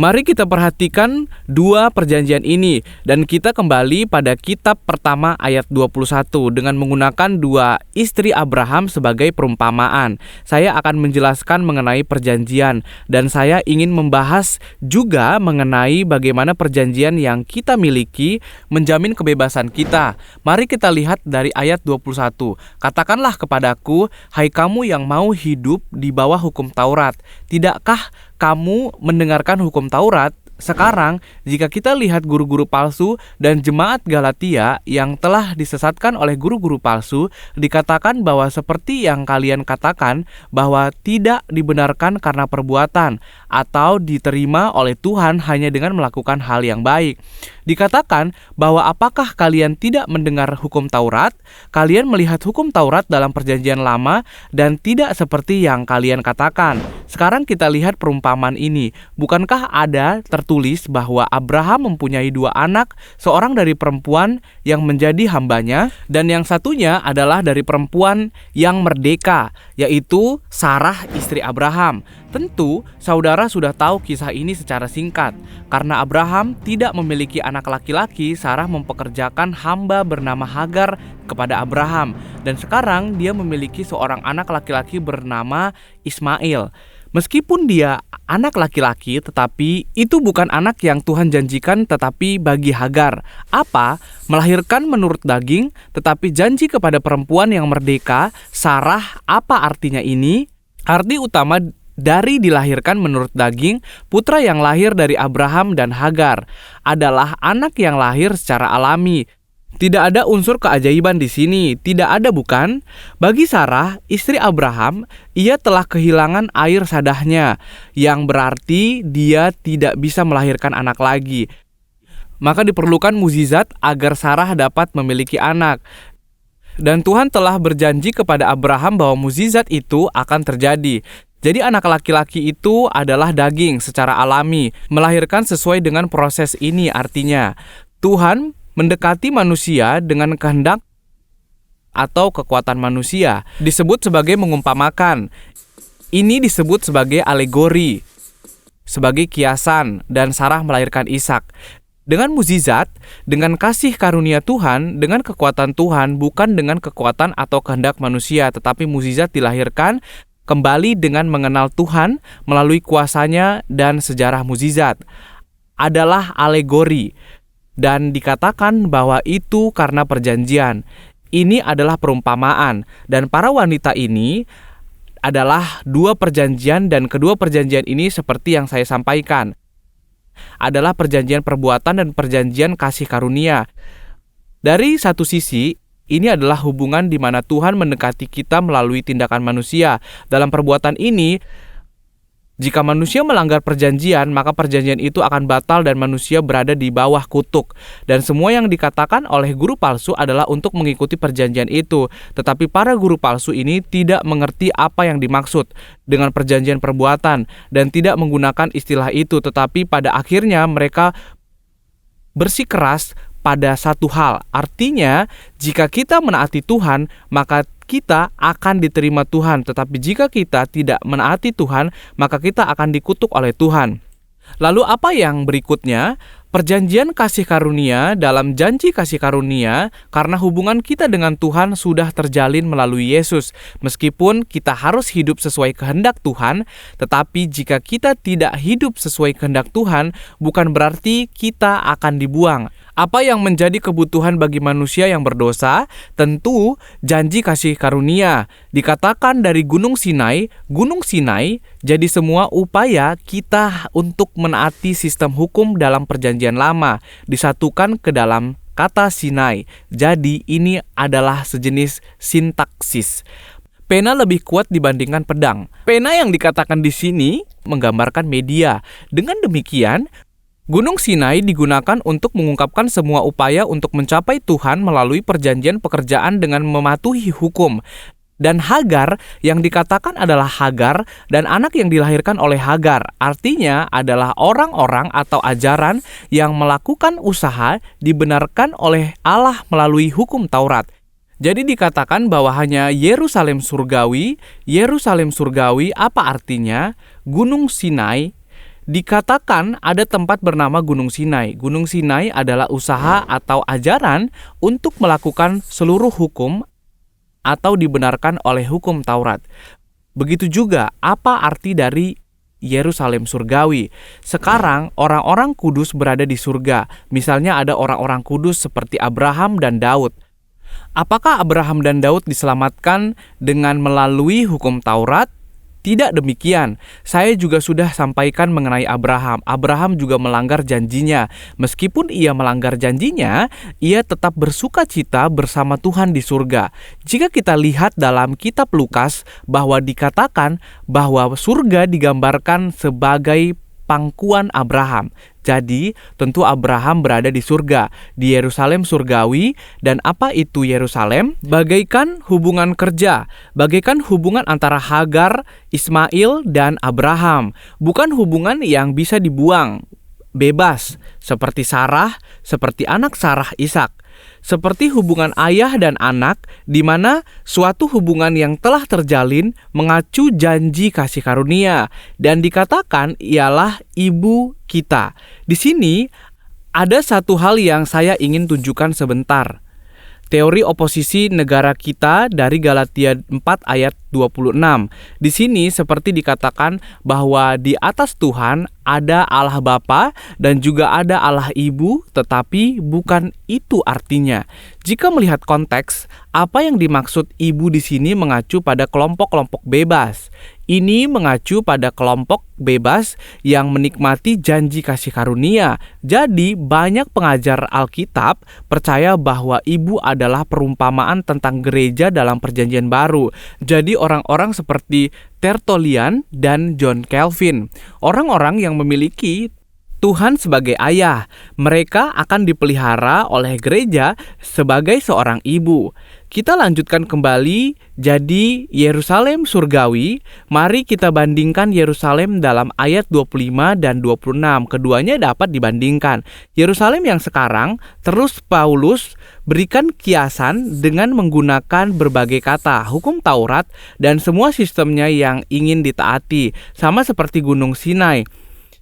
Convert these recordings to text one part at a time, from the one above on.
Mari kita perhatikan dua perjanjian ini dan kita kembali pada kitab pertama ayat 21 dengan menggunakan dua istri Abraham sebagai perumpamaan. Saya akan menjelaskan mengenai perjanjian dan saya ingin membahas juga mengenai bagaimana perjanjian yang kita miliki menjamin kebebasan kita. Mari kita lihat dari ayat 21. Katakanlah kepadaku, hai kamu yang mau hidup di bawah hukum Taurat, tidakkah kamu mendengarkan hukum Taurat? Sekarang, jika kita lihat guru-guru palsu dan jemaat Galatia yang telah disesatkan oleh guru-guru palsu, dikatakan bahwa seperti yang kalian katakan, bahwa tidak dibenarkan karena perbuatan atau diterima oleh Tuhan hanya dengan melakukan hal yang baik. Dikatakan bahwa apakah kalian tidak mendengar hukum Taurat? Kalian melihat hukum Taurat dalam perjanjian lama dan tidak seperti yang kalian katakan. Sekarang kita lihat perumpamaan ini. Bukankah ada tertulis bahwa Abraham mempunyai dua anak, seorang dari perempuan yang menjadi hambanya, dan yang satunya adalah dari perempuan yang merdeka, yaitu Sarah istri Abraham. Tentu, saudara sudah tahu kisah ini secara singkat. Karena Abraham tidak memiliki anak laki-laki, Sarah mempekerjakan hamba bernama Hagar kepada Abraham. Dan sekarang dia memiliki seorang anak laki-laki bernama Ismail. Meskipun dia anak laki-laki, tetapi itu bukan anak yang Tuhan janjikan tetapi bagi Hagar. Apa? Melahirkan menurut daging, tetapi janji kepada perempuan yang merdeka, Sarah. Apa artinya ini? Arti utama dari dilahirkan menurut daging, putra yang lahir dari Abraham dan Hagar adalah anak yang lahir secara alami. Tidak ada unsur keajaiban di sini, tidak ada bukan? Bagi Sarah, istri Abraham, ia telah kehilangan air sadahnya, yang berarti dia tidak bisa melahirkan anak lagi. Maka diperlukan mukjizat agar Sarah dapat memiliki anak. Dan Tuhan telah berjanji kepada Abraham bahwa mukjizat itu akan terjadi. Jadi anak laki-laki itu adalah daging secara alami, melahirkan sesuai dengan proses ini. Artinya, Tuhan mendekati manusia dengan kehendak atau kekuatan manusia, disebut sebagai mengumpamakan. Ini disebut sebagai alegori, sebagai kiasan, dan Sarah melahirkan Ishak. Dengan mukjizat, dengan kasih karunia Tuhan, dengan kekuatan Tuhan, bukan dengan kekuatan atau kehendak manusia, tetapi mukjizat dilahirkan kembali dengan mengenal Tuhan melalui kuasanya, dan sejarah mukjizat adalah alegori. Dan dikatakan bahwa itu karena perjanjian. Ini adalah perumpamaan. Dan para wanita ini adalah dua perjanjian, dan kedua perjanjian ini seperti yang saya sampaikan adalah perjanjian perbuatan dan perjanjian kasih karunia. Dari satu sisi, ini adalah hubungan di mana Tuhan mendekati kita melalui tindakan manusia. Dalam perbuatan ini, jika manusia melanggar perjanjian, maka perjanjian itu akan batal dan manusia berada di bawah kutuk. Dan semua yang dikatakan oleh guru palsu adalah untuk mengikuti perjanjian itu. Tetapi para guru palsu ini tidak mengerti apa yang dimaksud dengan perjanjian perbuatan dan tidak menggunakan istilah itu. Tetapi pada akhirnya mereka bersikeras pada satu hal. Artinya, jika kita menaati Tuhan, maka kita akan diterima Tuhan. Tetapi jika kita tidak menaati Tuhan, maka kita akan dikutuk oleh Tuhan. Lalu apa yang berikutnya? Perjanjian kasih karunia. Dalam janji kasih karunia, karena hubungan kita dengan Tuhan sudah terjalin melalui Yesus. Meskipun kita harus hidup sesuai kehendak Tuhan, tetapi jika kita tidak hidup sesuai kehendak Tuhan, bukan berarti kita akan dibuang. Apa yang menjadi kebutuhan bagi manusia yang berdosa? Tentu janji kasih karunia. Dikatakan dari Gunung Sinai, jadi semua upaya kita untuk menaati sistem hukum dalam perjanjian lama disatukan ke dalam kata Sinai. Jadi ini adalah sejenis sintaksis. Pena lebih kuat dibandingkan pedang. Pena yang dikatakan di sini menggambarkan media. Dengan demikian, Gunung Sinai digunakan untuk mengungkapkan semua upaya untuk mencapai Tuhan melalui perjanjian pekerjaan dengan mematuhi hukum. Dan Hagar yang dikatakan adalah Hagar dan anak yang dilahirkan oleh Hagar. Artinya adalah orang-orang atau ajaran yang melakukan usaha dibenarkan oleh Allah melalui hukum Taurat. Jadi dikatakan bahwa hanya Yerusalem surgawi apa artinya? Gunung Sinai Dikatakan ada tempat bernama Gunung Sinai. Gunung Sinai adalah usaha atau ajaran untuk melakukan seluruh hukum atau dibenarkan oleh hukum Taurat. Begitu juga apa arti dari Yerusalem surgawi. Sekarang orang-orang kudus berada di surga. Misalnya ada orang-orang kudus seperti Abraham dan Daud. Apakah Abraham dan Daud diselamatkan dengan melalui hukum Taurat? Tidak demikian. Saya juga sudah sampaikan mengenai Abraham. Abraham juga melanggar janjinya. Meskipun ia melanggar janjinya, ia tetap bersuka cita bersama Tuhan di surga. Jika kita lihat dalam kitab Lukas bahwa dikatakan bahwa surga digambarkan sebagai pangkuan Abraham. Jadi, tentu Abraham berada di surga, di Yerusalem surgawi. Dan apa itu Yerusalem? Bagaikan hubungan kerja, bagaikan hubungan antara Hagar, Ismail, dan Abraham. Bukan hubungan yang bisa dibuang, bebas, seperti Sarah, seperti anak Sarah Ishak. Seperti hubungan ayah dan anak, di mana suatu hubungan yang telah terjalin mengacu janji kasih karunia, dan dikatakan ialah ibu kita. Di sini ada satu hal yang saya ingin tunjukkan sebentar. Teori oposisi negara kita dari Galatia 4 ayat 26. Di sini seperti dikatakan bahwa di atas Tuhan ada Allah Bapa dan juga ada Allah Ibu, tetapi bukan itu artinya. Jika melihat konteks, apa yang dimaksud ibu di sini mengacu pada kelompok-kelompok bebas. Ini mengacu pada kelompok bebas yang menikmati janji kasih karunia. Jadi banyak pengajar Alkitab percaya bahwa ibu adalah perumpamaan tentang gereja dalam Perjanjian Baru. Jadi orang-orang seperti Tertullian dan John Calvin, orang-orang yang memiliki Tuhan sebagai ayah, mereka akan dipelihara oleh gereja sebagai seorang ibu. Kita lanjutkan kembali, jadi Yerusalem surgawi. Mari kita bandingkan Yerusalem dalam ayat 25 dan 26. Keduanya dapat dibandingkan. Yerusalem yang sekarang terus Paulus berikan kiasan dengan menggunakan berbagai kata, hukum Taurat, dan semua sistemnya yang ingin ditaati, sama seperti Gunung Sinai.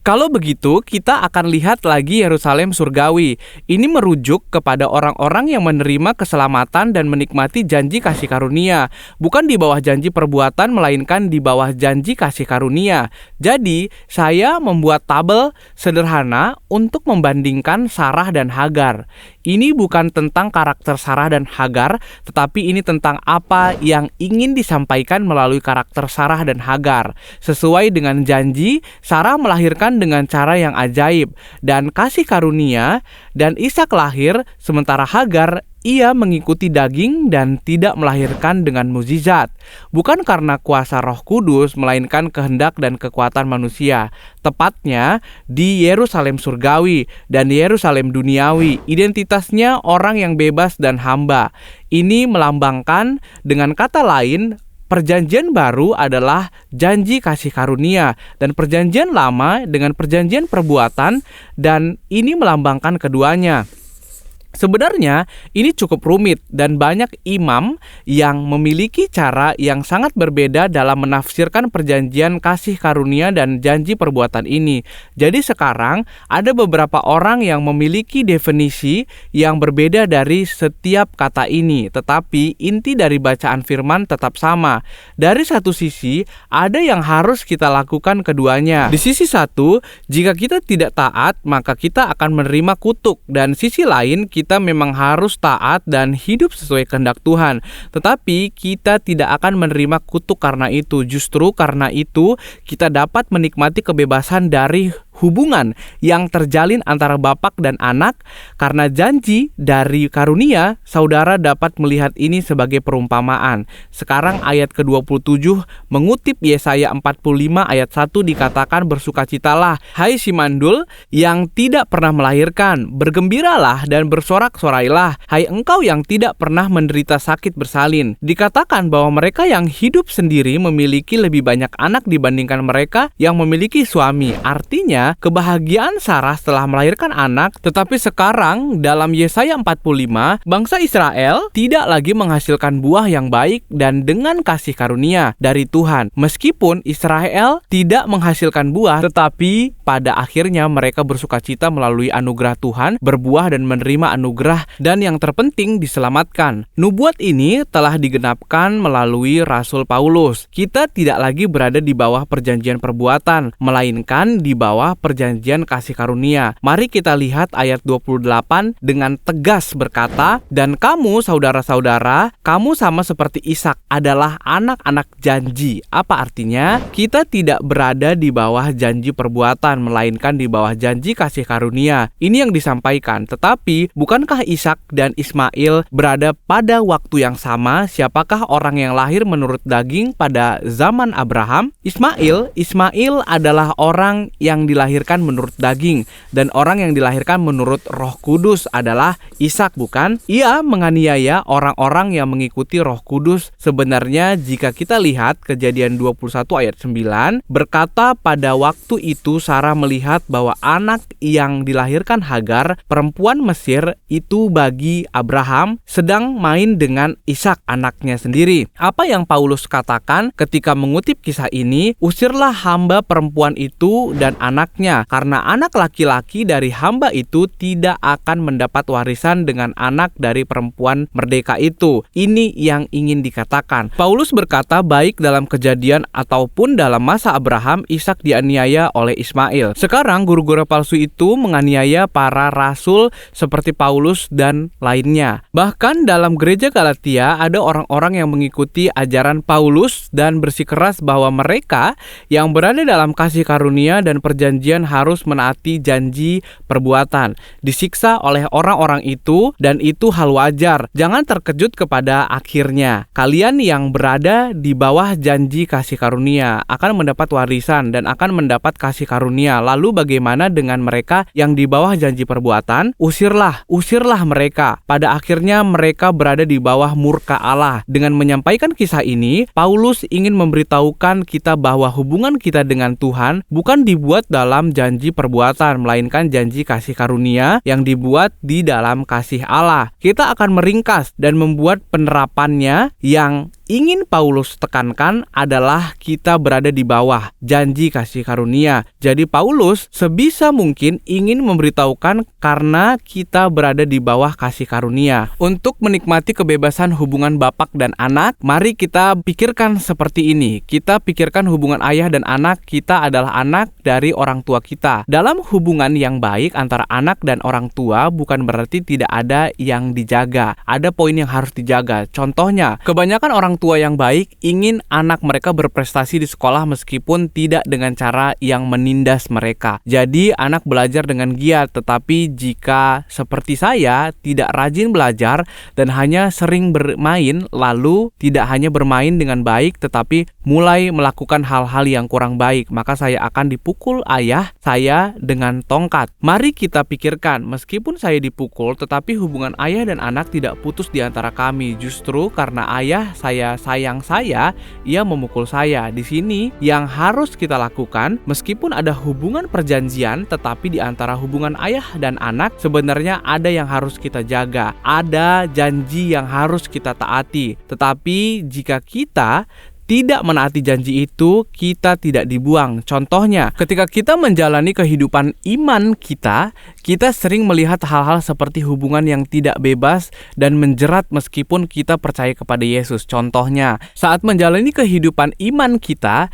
Kalau begitu, kita akan lihat lagi Yerusalem surgawi. Ini merujuk kepada orang-orang yang menerima keselamatan dan menikmati janji kasih karunia. Bukan di bawah janji perbuatan, melainkan di bawah janji kasih karunia. Jadi, saya membuat tabel sederhana untuk membandingkan Sarah dan Hagar. Ini bukan tentang karakter Sarah dan Hagar, tetapi ini tentang apa yang ingin disampaikan melalui karakter Sarah dan Hagar. Sesuai dengan janji, Sarah melahirkan dengan cara yang ajaib dan kasih karunia, dan Ishak lahir, sementara Hagar ia mengikuti daging dan tidak melahirkan dengan mukjizat. Bukan karena kuasa Roh Kudus, melainkan kehendak dan kekuatan manusia. Tepatnya di Yerusalem surgawi dan Yerusalem duniawi. Identitasnya orang yang bebas dan hamba. Ini melambangkan, dengan kata lain, Perjanjian baru adalah janji kasih karunia, dan perjanjian lama dengan perjanjian perbuatan, dan ini melambangkan keduanya. Sebenarnya ini cukup rumit dan banyak imam yang memiliki cara yang sangat berbeda dalam menafsirkan perjanjian kasih karunia dan janji perbuatan ini. Jadi sekarang ada beberapa orang yang memiliki definisi yang berbeda dari setiap kata ini, tetapi inti dari bacaan firman tetap sama. Dari satu sisi, ada yang harus kita lakukan keduanya. Di sisi satu, jika kita tidak taat, maka kita akan menerima kutuk, dan sisi lain kita memang harus taat dan hidup sesuai kehendak Tuhan. Tetapi kita tidak akan menerima kutuk karena itu. Justru karena itu kita dapat menikmati kebebasan dari hubungan yang terjalin antara bapak dan anak. Karena janji dari karunia, saudara dapat melihat ini sebagai perumpamaan. Sekarang ayat ke-27 mengutip Yesaya 45 ayat 1 dikatakan, bersukacitalah hai si mandul yang tidak pernah melahirkan, bergembiralah dan bersorak-sorailah hai engkau yang tidak pernah menderita sakit bersalin. Dikatakan bahwa mereka yang hidup sendiri memiliki lebih banyak anak dibandingkan mereka yang memiliki suami. Artinya Sebenarnya kebahagiaan Sarah setelah melahirkan anak, tetapi sekarang dalam Yesaya 45, bangsa Israel tidak lagi menghasilkan buah yang baik dan dengan kasih karunia dari Tuhan. Meskipun Israel tidak menghasilkan buah, tetapi pada akhirnya mereka bersukacita melalui anugerah Tuhan, berbuah dan menerima anugerah, dan yang terpenting diselamatkan. Nubuat ini telah digenapkan melalui Rasul Paulus. Kita tidak lagi berada di bawah perjanjian perbuatan, melainkan di bawah perjanjian kasih karunia. Mari kita lihat ayat 28 dengan tegas berkata, "Dan kamu saudara-saudara, kamu sama seperti Ishak adalah anak-anak janji." Apa artinya? Kita tidak berada di bawah janji perbuatan, melainkan di bawah janji kasih karunia. Ini yang disampaikan. Tetapi bukankah Ishak dan Ismail berada pada waktu yang sama? Siapakah orang yang lahir menurut daging pada zaman Abraham? Ismail adalah orang yang dilahirkan menurut daging, dan orang yang dilahirkan menurut Roh Kudus adalah Ishak, bukan? Ia menganiaya orang-orang yang mengikuti Roh Kudus. Sebenarnya jika kita lihat Kejadian 21 ayat 9 berkata, pada waktu itu Sarah melihat bahwa anak yang dilahirkan Hagar, perempuan Mesir, itu bagi Abraham sedang main dengan Ishak anaknya sendiri. Apa yang Paulus katakan ketika mengutip kisah ini? Usirlah hamba perempuan itu dan anaknya, karena anak laki-laki dari hamba itu tidak akan mendapat warisan dengan anak dari perempuan merdeka itu. Ini yang ingin dikatakan. Paulus berkata baik dalam Kejadian ataupun dalam masa Abraham, Ishak dianiaya oleh Ismail. Sekarang guru-guru palsu itu menganiaya para rasul seperti Paulus dan lainnya. Bahkan dalam gereja Galatia ada orang-orang yang mengikuti ajaran Paulus dan bersikeras bahwa mereka yang berada dalam kasih karunia dan perjanjian harus menaati janji perbuatan, disiksa oleh orang-orang itu, dan itu hal wajar. Jangan terkejut kepada akhirnya. Kalian yang berada di bawah janji kasih karunia akan mendapat warisan dan akan mendapat kasih karunia. Lalu bagaimana dengan mereka yang di bawah janji perbuatan? Usirlah mereka. Pada akhirnya mereka berada di bawah murka Allah. Dengan menyampaikan kisah ini, Paulus ingin memberitahukan kita bahwa hubungan kita dengan Tuhan bukan dibuat dalam janji perbuatan, melainkan janji kasih karunia yang dibuat di dalam kasih Allah. Kita akan meringkas dan membuat penerapannya. Yang ingin Paulus tekankan adalah kita berada di bawah janji kasih karunia. Jadi Paulus sebisa mungkin ingin memberitahukan karena kita berada di bawah kasih karunia. Untuk menikmati kebebasan hubungan bapak dan anak, mari kita pikirkan seperti ini. Kita pikirkan hubungan ayah dan anak. Kita adalah anak dari orang tua kita. Dalam hubungan yang baik antara anak dan orang tua bukan berarti tidak ada yang dijaga. Ada poin yang harus dijaga. Contohnya, kebanyakan orang tua yang baik ingin anak mereka berprestasi di sekolah meskipun tidak dengan cara yang menindas mereka. Jadi anak belajar dengan giat, tetapi jika seperti saya tidak rajin belajar dan hanya sering bermain, lalu tidak hanya bermain dengan baik tetapi mulai melakukan hal-hal yang kurang baik, maka saya akan dipukul ayah saya dengan tongkat. Mari kita pikirkan, meskipun saya dipukul tetapi hubungan ayah dan anak tidak putus di antara kami. Justru karena ayah saya sayang saya, ia memukul saya. Di sini yang harus kita lakukan, meskipun ada hubungan perjanjian, tetapi di antara hubungan ayah dan anak sebenarnya ada yang harus kita jaga. Ada janji yang harus kita taati. Tetapi jika kita tidak menaati janji itu, kita tidak dibuang. Contohnya, ketika kita menjalani kehidupan iman kita sering melihat hal-hal seperti hubungan yang tidak bebas dan menjerat meskipun kita percaya kepada Yesus. Contohnya, saat menjalani kehidupan iman kita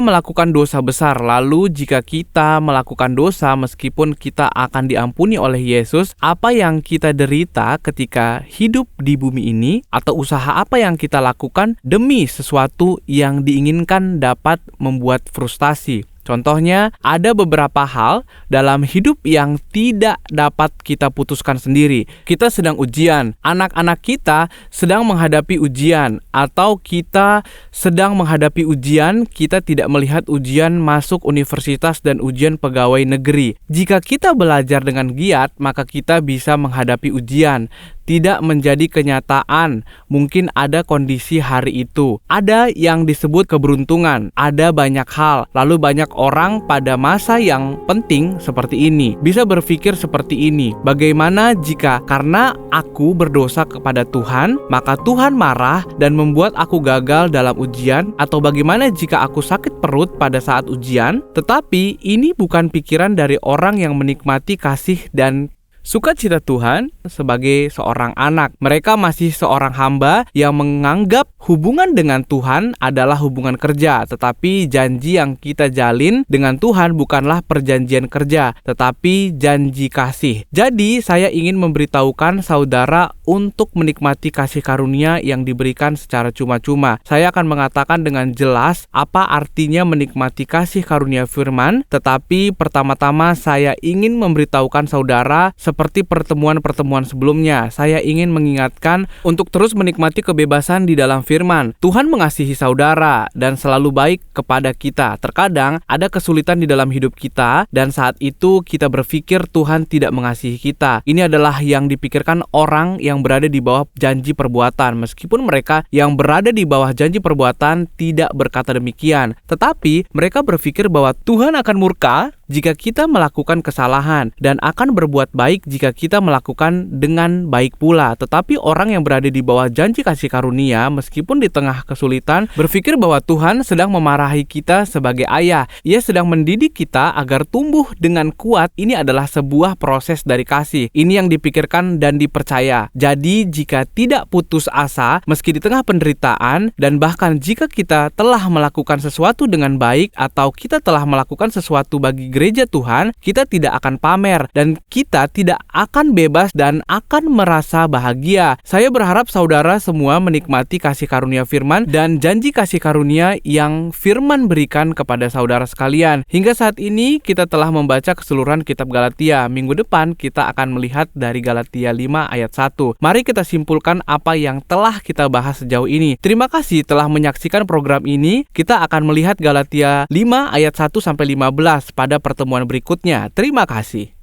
melakukan dosa besar. Lalu jika kita melakukan dosa meskipun kita akan diampuni oleh Yesus, apa yang kita derita ketika hidup di bumi ini, atau usaha apa yang kita lakukan demi sesuatu yang diinginkan dapat membuat frustasi. Contohnya, ada beberapa hal dalam hidup yang tidak dapat kita putuskan sendiri. Kita sedang ujian, anak-anak kita sedang menghadapi ujian, atau kita sedang menghadapi ujian, kita tidak melihat ujian masuk universitas dan ujian pegawai negeri. Jika kita belajar dengan giat, maka kita bisa menghadapi ujian. tidak menjadi kenyataan. Mungkin ada kondisi hari itu. Ada yang disebut keberuntungan, ada banyak hal. Lalu banyak orang pada masa yang penting seperti ini bisa berpikir seperti ini. Bagaimana jika karena aku berdosa kepada Tuhan, maka Tuhan marah dan membuat aku gagal dalam ujian? Atau bagaimana jika aku sakit perut pada saat ujian? Tetapi ini bukan pikiran dari orang yang menikmati kasih dan sukacita Tuhan sebagai seorang anak. Mereka masih seorang hamba yang menganggap hubungan dengan Tuhan adalah hubungan kerja. Tetapi janji yang kita jalin dengan Tuhan bukanlah perjanjian kerja, tetapi janji kasih. Jadi saya ingin memberitahukan saudara untuk menikmati kasih karunia yang diberikan secara cuma-cuma. Saya akan mengatakan dengan jelas apa artinya menikmati kasih karunia firman. Tetapi pertama-tama saya ingin memberitahukan saudara seperti pertemuan-pertemuan sebelumnya, saya ingin mengingatkan untuk terus menikmati kebebasan di dalam firman. Tuhan mengasihi saudara dan selalu baik kepada kita. Terkadang ada kesulitan di dalam hidup kita dan saat itu kita berpikir Tuhan tidak mengasihi kita. Ini adalah yang dipikirkan orang yang berada di bawah janji perbuatan. Meskipun mereka yang berada di bawah janji perbuatan tidak berkata demikian, tetapi mereka berpikir bahwa Tuhan akan murka jika kita melakukan kesalahan dan akan berbuat baik jika kita melakukan dengan baik pula. Tetapi orang yang berada di bawah janji kasih karunia, meskipun di tengah kesulitan, berpikir bahwa Tuhan sedang memarahi kita sebagai ayah. Ia sedang mendidik kita agar tumbuh dengan kuat. Ini adalah sebuah proses dari kasih. Ini yang dipikirkan dan dipercaya. Jadi jika tidak putus asa meski di tengah penderitaan, dan bahkan jika kita telah melakukan sesuatu dengan baik atau kita telah melakukan sesuatu bagi gereja Tuhan, kita tidak akan pamer dan kita tidak akan bebas dan akan merasa bahagia. Saya berharap saudara semua menikmati kasih karunia firman dan janji kasih karunia yang firman berikan kepada saudara sekalian. Hingga saat ini kita telah membaca keseluruhan kitab Galatia. Minggu depan kita akan melihat dari Galatia 5 ayat 1. Mari kita simpulkan apa yang telah kita bahas sejauh ini. Terima kasih telah menyaksikan program ini. Kita akan melihat Galatia 5 ayat 1 sampai 15 pada pertemuan berikutnya. Terima kasih.